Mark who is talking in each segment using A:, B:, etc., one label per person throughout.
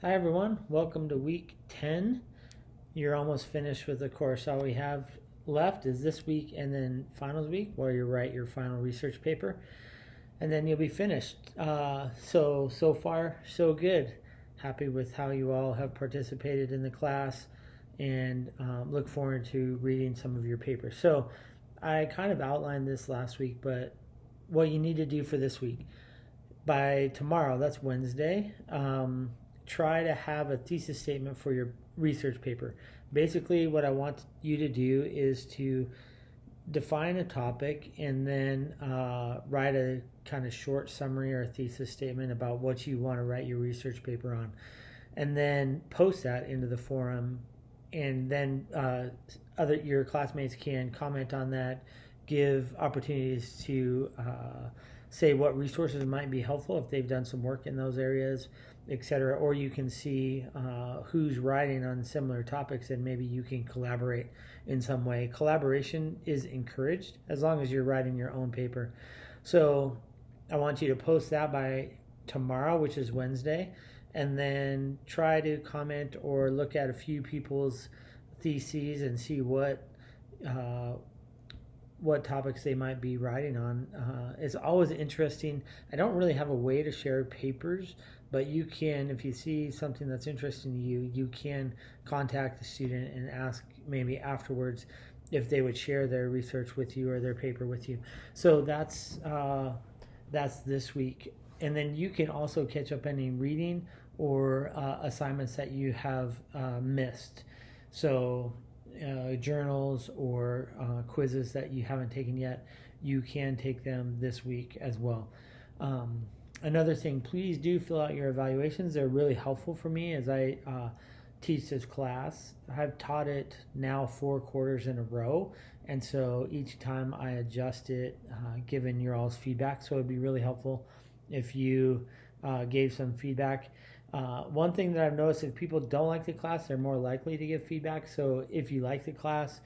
A: Hi everyone, welcome to week 10. You're almost finished with the course. All we have left is this week and then finals week where you write your final research paper and then you'll be finished. So far, so good. Happy with how you all have participated in the class and look forward to reading some of your papers. So I kind of outlined this last week, but what you need to do for this week by tomorrow, that's Wednesday, try to have a thesis statement for your research paper. Basically, what I want you to do is to define a topic and then write a kind of short summary or a thesis statement about what you want to write your research paper on. And then post that into the forum, and then your classmates can comment on that, give opportunities to say what resources might be helpful if they've done some work in those areas, etc. Or you can see who's writing on similar topics and maybe you can collaborate in some way. Collaboration is encouraged as long as you're writing your own paper. So I want you to post that by tomorrow, which is Wednesday, and then try to comment or look at a few people's theses and see what topics they might be writing on. It's always interesting. I don't really have a way to share papers, but you can, if you see something that's interesting to you, you can contact the student and ask maybe afterwards if they would share their research with you or their paper with you. So that's this week. And then you can also catch up any reading or assignments that you have missed. So journals or quizzes that you haven't taken yet, you can take them this week as well. Another thing, please do fill out your evaluations. They're really helpful for me as I teach this class. I've taught it now 4 quarters in a row, and so each time I adjust it given your all's feedback. So it'd be really helpful if you gave some feedback. One thing that I've noticed, if people don't like the class, they're more likely to give feedback. So if you like the class,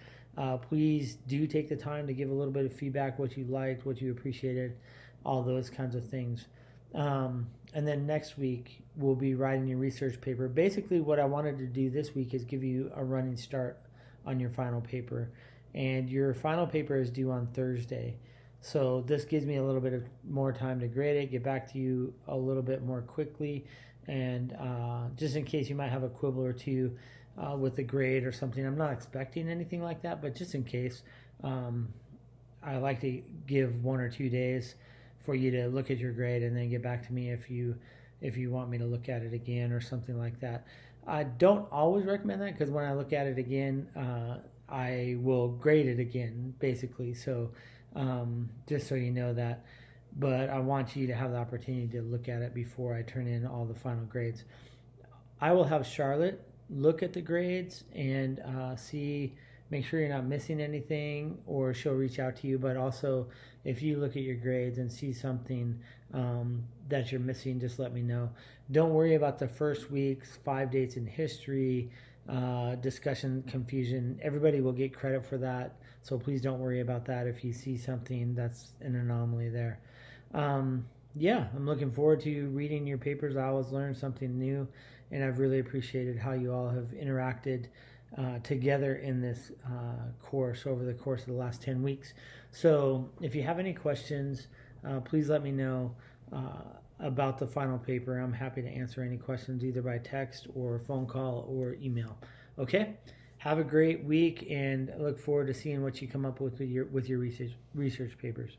A: please do take the time to give a little bit of feedback, what you liked, what you appreciated, all those kinds of things. And then next week, we'll be writing your research paper. Basically, what I wanted to do this week is give you a running start on your final paper. And your final paper is due on Thursday. So this gives me a little bit of more time to grade it, get back to you a little bit more quickly, and just in case you might have a quibble or two with the grade or something. I'm not expecting anything like that, but just in case, I like to give 1 or 2 days for you to look at your grade and then get back to me if you want me to look at it again or something like that. I don't always recommend that because when I look at it again, I will grade it again, basically. So just so you know that. But I want you to have the opportunity to look at it before I turn in all the final grades. I will have Charlotte look at the grades and make sure you're not missing anything, or she'll reach out to you. But also, if you look at your grades and see something that you're missing, just let me know. Don't worry about the first week's 5 dates in history, discussion confusion. Everybody will get credit for that, so please don't worry about that if you see something that's an anomaly there. Yeah, I'm looking forward to reading your papers. I always learn something new, and I've really appreciated how you all have interacted together in this course over the course of the last 10 weeks. So if you have any questions, please let me know about the final paper. I'm happy to answer any questions either by text or phone call or email. Okay? Have a great week, and I look forward to seeing what you come up with your research papers.